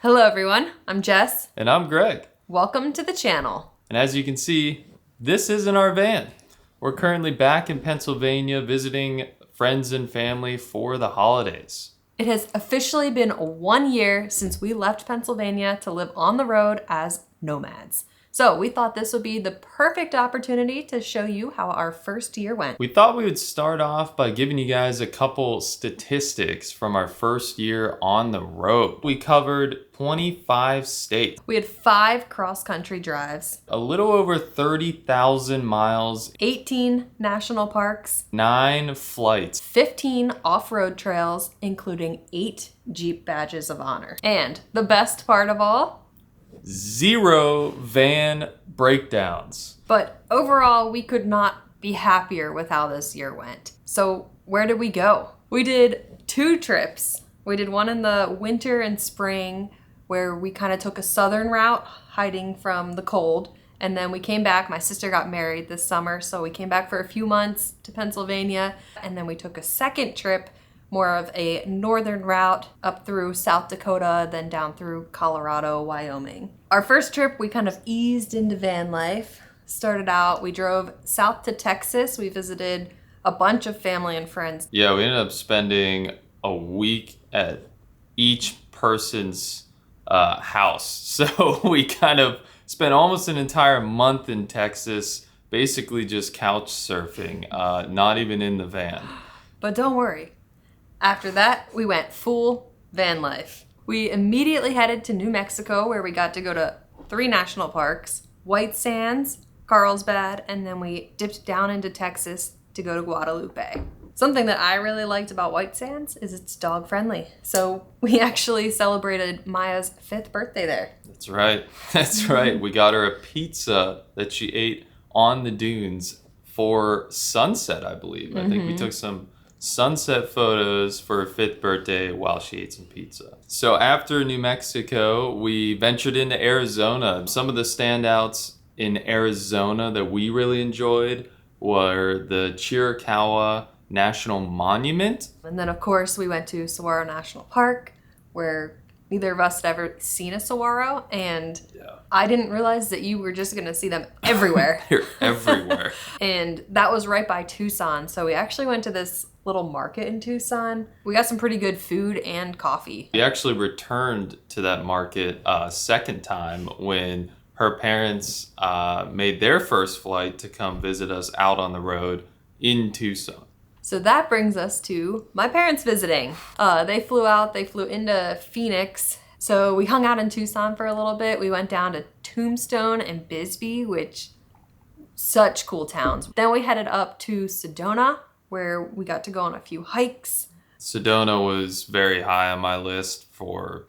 Hello everyone, I'm Jess. And I'm Greg. Welcome to the channel. And as you can see, this isn't our van. We're currently back in Pennsylvania visiting friends and family for the holidays. It has officially been 1 year since we left Pennsylvania to live on the road as nomads. So we thought this would be the perfect opportunity to show you how our first year went. We thought we would start off by giving you guys a couple statistics from our first year on the road. We covered 25 states. We had 5 cross-country drives, A little over 30,000 miles, 18 national parks, 9 flights, 15 off-road trails, including 8 Jeep badges of honor. And the best part of all, 0 van breakdowns. but overall, we could not be happier with how this year went. So where did we go? We did 2 trips. We did one in the winter and spring where we kind of took a southern route, hiding from the cold. And then we came back. My sister got married this summer, so we came back for a few months to Pennsylvania. And then we took a second trip, more of a northern route up through South Dakota, then down through Colorado, Wyoming. Our first trip, we kind of eased into van life. Started out, we drove south to Texas. We visited a bunch of family and friends. Yeah, we ended up spending a week at each person's house. So we kind of spent almost an entire month in Texas, basically just couch surfing, not even in the van. But don't worry. After that, we went full van life. We immediately headed to New Mexico, where we got to go to 3 national parks, White Sands, Carlsbad, and then we dipped down into Texas to go to Guadalupe. Something that I really liked about White Sands is it's dog friendly. So we actually celebrated Maya's 5th birthday there. That's right. That's right. We got her a pizza that she ate on the dunes for sunset, I believe. I think we took some sunset photos for her 5th birthday while she ate some pizza. So after New Mexico, we ventured into Arizona. Some of the standouts in Arizona that we really enjoyed were the Chiricahua National Monument. And then, of course, we went to Saguaro National Park, where neither of us had ever seen a saguaro, and I didn't realize that you were just going to see them everywhere. They're everywhere. And that was right by Tucson, so we actually went to this little market in Tucson. We got some pretty good food and coffee. We actually returned to that market a second time when her parents made their first flight to come visit us out on the road in Tucson. So that brings us to my parents visiting. They flew into Phoenix. So we hung out in Tucson for a little bit. We went down to Tombstone and Bisbee, which such cool towns. Then we headed up to Sedona, where we got to go on a few hikes. Sedona was very high on my list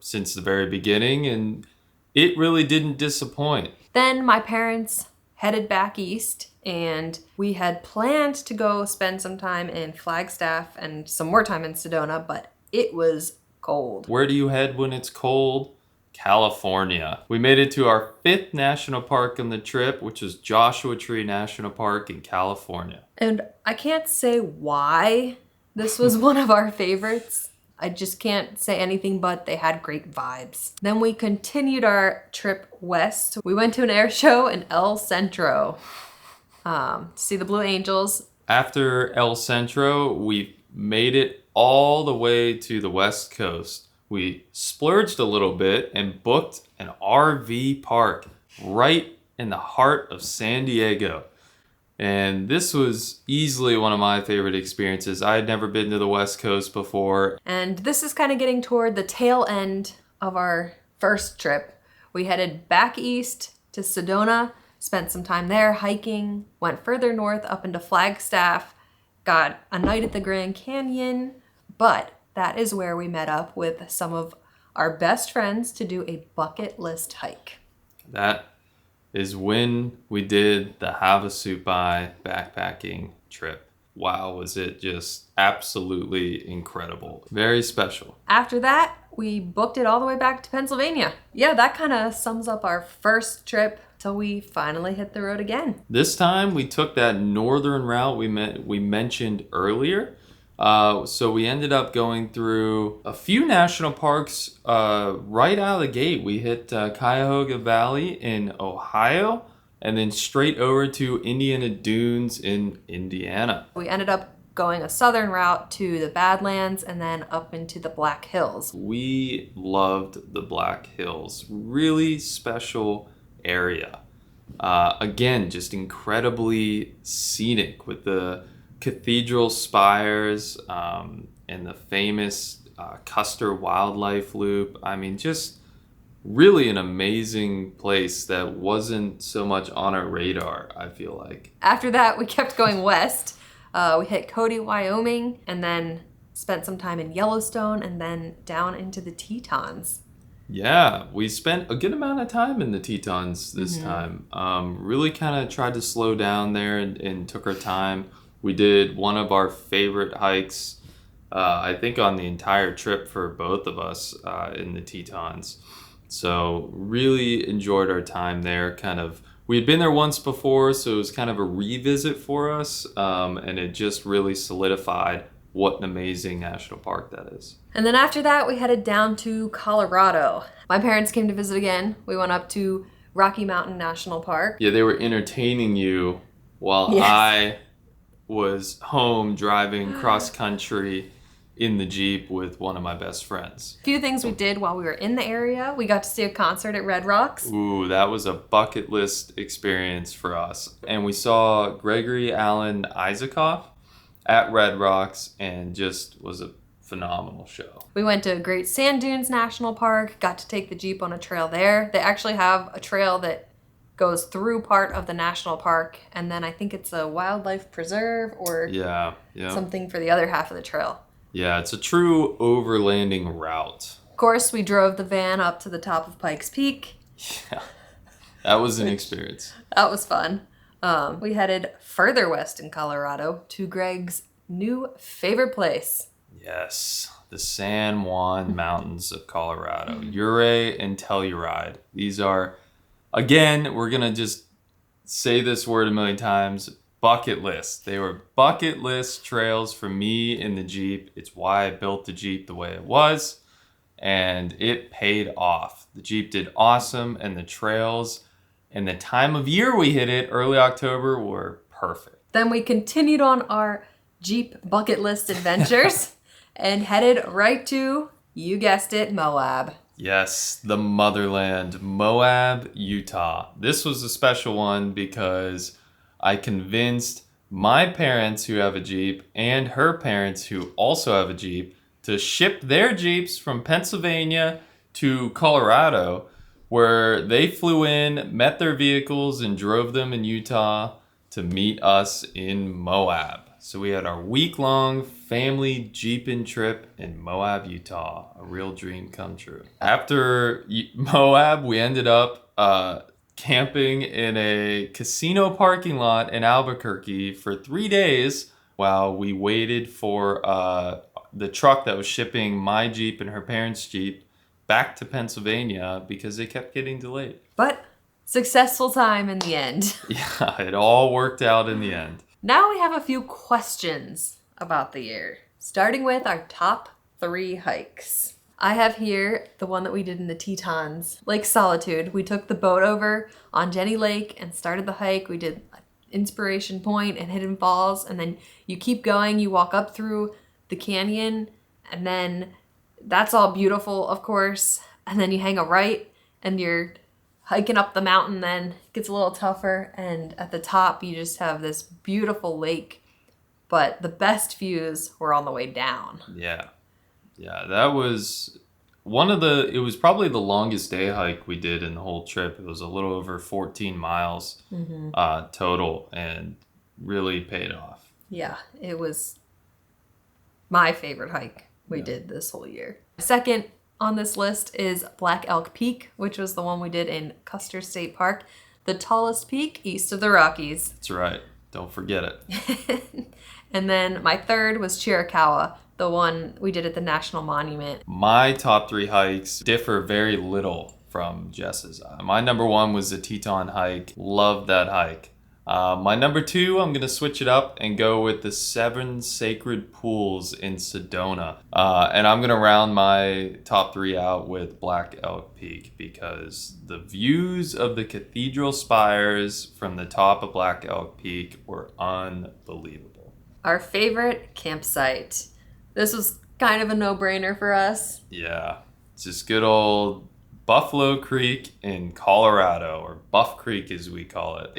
since the very beginning, and it really didn't disappoint. Then my parents headed back east, and we had planned to go spend some time in Flagstaff and some more time in Sedona, but it was cold. Where do you head when it's cold? California. We made it to our 5th national park on the trip, which is Joshua Tree National Park in California. And I can't say why this was one of our favorites. I just can't say anything but they had great vibes. Then we continued our trip west. We went to an air show in El Centro to see the Blue Angels. After El Centro, we made it all the way to the West Coast. We splurged a little bit and booked an RV park right in the heart of San Diego. And this was easily one of my favorite experiences. I had never been to the West Coast before. And this is kind of getting toward the tail end of our first trip. We headed back east to Sedona, spent some time there hiking, went further north up into Flagstaff, got a night at the Grand Canyon, but that is where we met up with some of our best friends to do a bucket list hike. That is when we did the Havasupai backpacking trip. Wow, was it just absolutely incredible. Very special. After that, we booked it all the way back to Pennsylvania. Yeah, that kind of sums up our first trip till we finally hit the road again. This time we took that northern route we mentioned earlier. So we ended up going through a few national parks right out of the gate. We hit Cuyahoga Valley in Ohio and then straight over to Indiana Dunes in Indiana. We ended up going a southern route to the Badlands and then up into the Black Hills. We loved the Black Hills. Really special area. Again, just incredibly scenic with the cathedral spires and the famous Custer Wildlife Loop. I mean, just really an amazing place that wasn't so much on our radar, I feel like. After that, we kept going west. We hit Cody, Wyoming, and then spent some time in Yellowstone and then down into the Tetons. Yeah, we spent a good amount of time in the Tetons this time. Really kind of tried to slow down there and took our time. We did one of our favorite hikes, I think on the entire trip for both of us in the Tetons. So really enjoyed our time there. We had been there once before, so it was kind of a revisit for us. And it just really solidified what an amazing national park that is. And then after that, we headed down to Colorado. My parents came to visit again. We went up to Rocky Mountain National Park. Yeah, they were entertaining you while Yes. I was home driving cross country in the Jeep with one of my best friends. A few things we did while we were in the area. We got to see a concert at Red Rocks. Ooh, that was a bucket list experience for us. And we saw Gregory Alan Isaacoff at Red Rocks and just was a phenomenal show. We went to Great Sand Dunes National Park, got to take the Jeep on a trail there. They actually have a trail that goes through part of the national park, and then I think it's a wildlife preserve or Yeah. something for the other half of the trail. Yeah, it's a true overlanding route. Of course, we drove the van up to the top of Pikes Peak. Yeah, that was an experience. That was fun. We headed further west in Colorado to Greg's new favorite place. Yes, the San Juan Mountains of Colorado. Ouray and Telluride. These are, again, we're going to just say this word a million times, bucket list. They were bucket list trails for me in the Jeep. It's why I built the Jeep the way it was, and it paid off. The Jeep did awesome, and the trails and the time of year we hit it, early October, were perfect. Then we continued on our Jeep bucket list adventures and headed right to, you guessed it, Moab. Yes, the motherland, Moab, Utah. This was a special one because I convinced my parents who have a Jeep and her parents who also have a Jeep to ship their Jeeps from Pennsylvania to Colorado, where they flew in, met their vehicles, and drove them in Utah to meet us in Moab. So we had our week-long family Jeeping trip in Moab, Utah. A real dream come true. After Moab, we ended up camping in a casino parking lot in Albuquerque for 3 days while we waited for the truck that was shipping my Jeep and her parents' Jeep back to Pennsylvania because they kept getting delayed. But successful time in the end. Yeah, it all worked out in the end. Now we have a few questions about the year, starting with our top 3 hikes. I have here the one that we did in the Tetons, Lake Solitude. We took the boat over on Jenny Lake and started the hike. We did Inspiration Point and Hidden Falls, and then you keep going, you walk up through the canyon, and then that's all beautiful, of course, and then you hang a right and you're hiking up the mountain. Then it gets a little tougher, and at the top you just have this beautiful lake, but the best views were on the way down. Yeah, that was it was probably the longest day hike we did in the whole trip. It was a little over 14 miles total, and really paid off. Yeah, it was my favorite hike we did this whole year. Second on this list is Black Elk Peak, which was the one we did in Custer State Park, the tallest peak east of the Rockies. That's right. Don't forget it. And then my third was Chiricahua, the one we did at the National Monument. My top 3 hikes differ very little from Jess's. My number 1 was the Teton hike. Loved that hike. My number 2, I'm going to switch it up and go with the 7 Sacred Pools in Sedona. And I'm going to round my top 3 out with Black Elk Peak because the views of the cathedral spires from the top of Black Elk Peak were unbelievable. Our favorite campsite. This was kind of a no-brainer for us. Yeah, it's just good old Buffalo Creek in Colorado, or Buff Creek as we call it.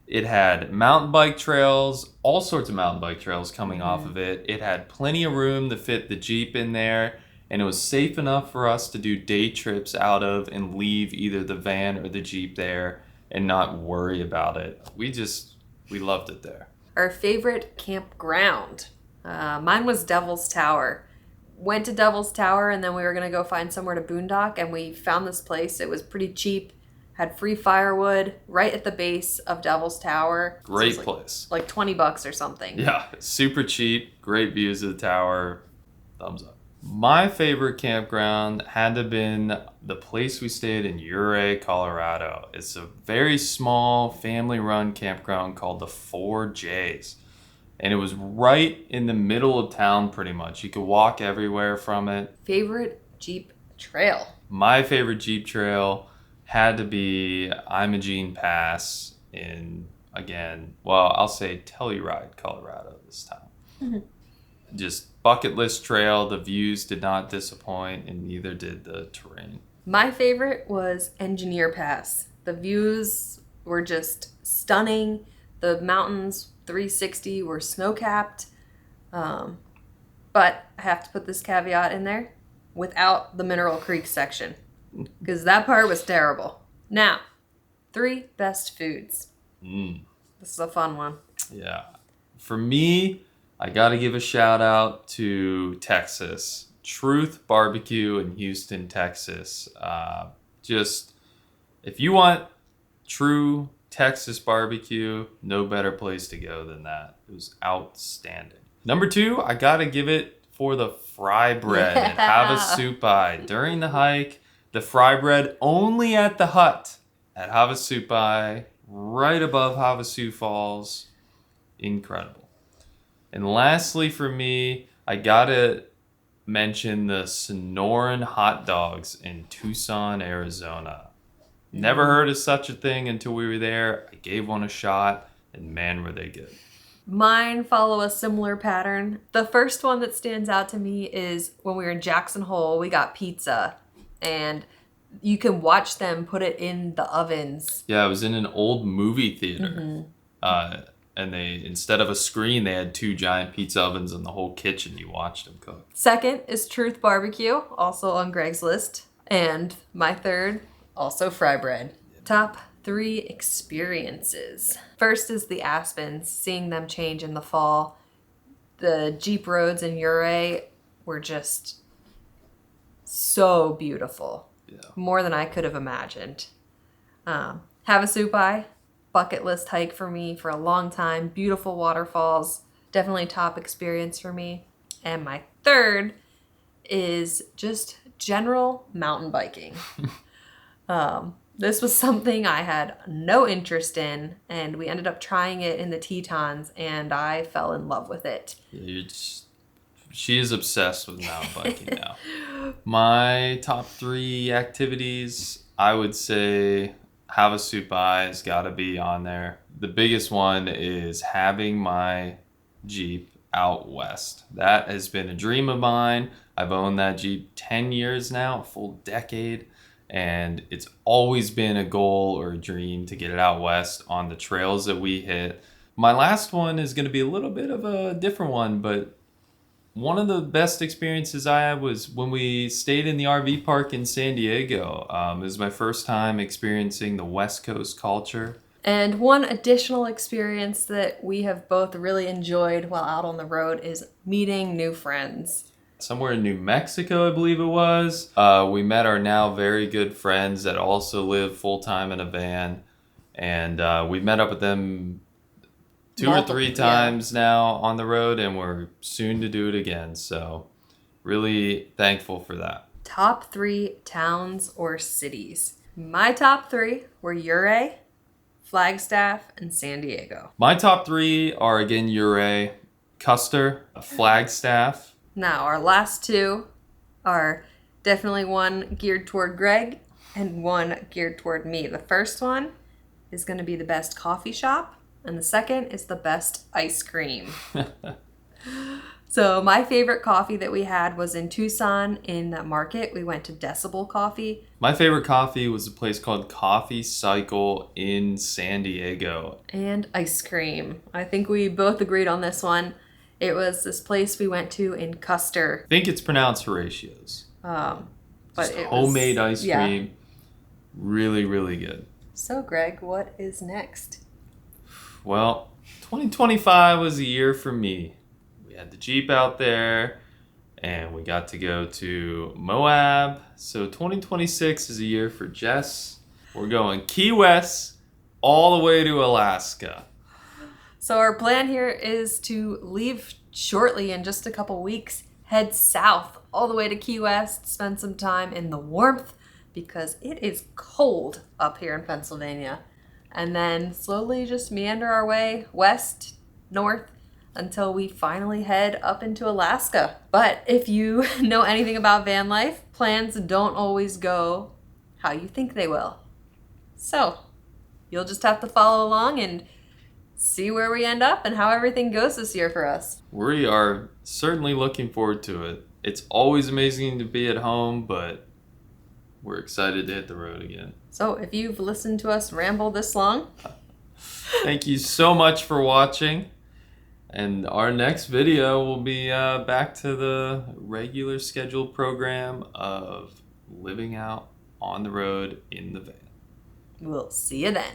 It had mountain bike trails, all sorts of mountain bike trails coming off of it. It had plenty of room to fit the Jeep in there, and it was safe enough for us to do day trips out of and leave either the van or the Jeep there and not worry about it. We loved it there. Our favorite campground. Mine was Devil's Tower. Went to Devil's Tower, and then we were going to go find somewhere to boondock, and we found this place. It was pretty cheap, had free firewood right at the base of Devil's Tower. Great place. Like $20 or something. Yeah, super cheap, great views of the tower. Thumbs up. My favorite campground had to have been the place we stayed in Ouray, Colorado. It's a very small family-run campground called the 4Js. And it was right in the middle of town pretty much. You could walk everywhere from it. Favorite Jeep trail? My favorite Jeep trail had to be Imogene Pass in, I'll say Telluride, Colorado this time. Mm-hmm. Just bucket list trail. The views did not disappoint, and neither did the terrain. My favorite was Engineer Pass. The views were just stunning. The mountains 360 were snow-capped. But I have to put this caveat in there, without the Mineral Creek section, because that part was terrible. Now, 3 best foods. This is a fun one. Yeah. For me, I got to give a shout out to Texas. Truth Barbecue in Houston, Texas. If you want true Texas barbecue, no better place to go than that. It was outstanding. Number 2, I gotta give it for the fry bread at Havasupai. During the hike, the fry bread only at the hut at Havasupai, right above Havasu Falls. Incredible. And lastly for me, I gotta mention the Sonoran hot dogs in Tucson, Arizona. Never heard of such a thing until we were there. I gave one a shot, and man, were they good. Mine follow a similar pattern. The first one that stands out to me is when we were in Jackson Hole, we got pizza, and you can watch them put it in the ovens. Yeah, it was in an old movie theater. And they, instead of a screen, they had 2 giant pizza ovens in the whole kitchen. You watched them cook. Second is Truth Barbecue, also on Greg's list. And my third, also fry bread. Top 3 experiences. First is the Aspens, seeing them change in the fall. The Jeep roads in Ouray were just so beautiful. Yeah. More than I could have imagined. Havasupai, bucket list hike for me for a long time. Beautiful waterfalls. Definitely top experience for me. And my third is just general mountain biking. This was something I had no interest in, and we ended up trying it in the Tetons, and I fell in love with it. She is obsessed with mountain biking now. My top 3 activities, I would say Havasupai has got to be on there. The biggest one is having my Jeep out west. That has been a dream of mine. I've owned that Jeep 10 years now, a full decade. And it's always been a goal or a dream to get it out west on the trails that we hit. My last one is going to be a little bit of a different one, but one of the best experiences I had was when we stayed in the RV park in San Diego. It was my first time experiencing the West Coast culture. And one additional experience that we have both really enjoyed while out on the road is meeting new friends. Somewhere in New Mexico, I believe it was. We met our now very good friends that also live full-time in a van. And we met up with them 2 or 3 times now on the road, and we're soon to do it again. So really thankful for that. Top 3 towns or cities. My top 3 were Ouray, Flagstaff, and San Diego. My top 3 are again Ouray, Custer, Flagstaff. Now, our last 2 are definitely one geared toward Greg and one geared toward me. The first one is going to be the best coffee shop, and the second is the best ice cream. So my favorite coffee that we had was in Tucson in the market. We went to Decibel Coffee. My favorite coffee was a place called Coffee Cycle in San Diego. And ice cream. I think we both agreed on this one. It was this place we went to in Custer. I think it's pronounced Horatios. But it homemade was, ice cream. Really, really good. So Greg, what is next? Well, 2025 was a year for me. We had the Jeep out there and we got to go to Moab. So 2026 is a year for Jess. We're going Key West all the way to Alaska. So our plan here is to leave shortly in just a couple weeks, head south all the way to Key West, spend some time in the warmth because it is cold up here in Pennsylvania. And then slowly just meander our way west, north, until we finally head up into Alaska. But if you know anything about van life, plans don't always go how you think they will. So you'll just have to follow along and see where we end up and how everything goes this year for us. We are certainly looking forward to it. It's always amazing to be at home, but we're excited to hit the road again. So if you've listened to us ramble this long, thank you so much for watching. And our next video will be back to the regular scheduled program of living out on the road in the van. we'll see you then.